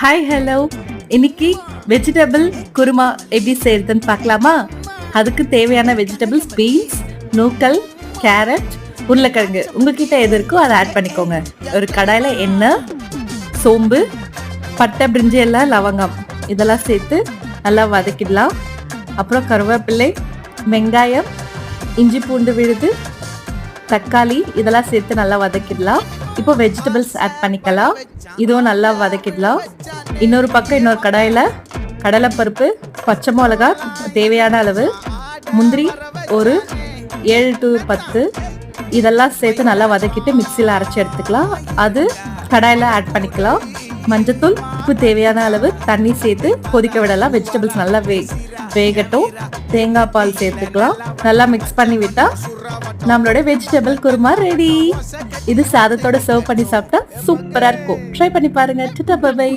Hi hello. இன்னைக்கு vegetable kurma எப்படி செய்யறதுன்னு பார்க்கலாமா? அதுக்கு தேவையான வெஜிடபிள்ஸ் பீன்ஸ், நூக்கல், கேரட், உருளைக்கிழங்கு. உங்ககிட்ட எது இருக்கோ அதை ஆட் பண்ணிக்கோங்க. ஒரு கடாயில் எண்ணெய், சோம்பு, பட்டை, பிரிஞ்சி எல்லாம், லவங்கம் இதெல்லாம் சேர்த்து நல்லா வதக்கிடலாம். அப்புறம் கருவேப்பிலை, வெங்காயம், இஞ்சி பூண்டு விழுது, தக்காளி இதெல்லாம் சேர்த்து நல்லா வதக்கிடலாம். இப்போ வெஜிடபிள்ஸ் ஆட் பண்ணிக்கலாம். இதுவும் நல்லா வதக்கிடலாம். இன்னொரு பக்கம் இன்னொரு கடாயில் கடலைப்பருப்பு, பச்சை மிளகா தேவையான அளவு, முந்திரி ஒரு 7 to 10 இதெல்லாம் சேர்த்து நல்லா வதக்கிட்டு மிக்சியில் அரைச்சி எடுத்துக்கலாம். அது கடாயில் ஆட் பண்ணிக்கலாம். மஞ்சத்தூள், உப்பு தேவையான அளவு, தண்ணி சேர்த்து கொதிக்க விடலாம். வெஜிடபிள்ஸ் நல்லா வேகட்டும். தேங்காய் பால் சேர்த்துக்கலாம். நல்லா மிக்ஸ் பண்ணி விட்டா நம்மளோட வெஜிடபிள் குருமா ரெடி. இது சாதத்தோட சர்வ் பண்ணி சாப்பிட்டா சூப்பரா இருக்கும். ட்ரை பண்ணி பாருங்க. பை.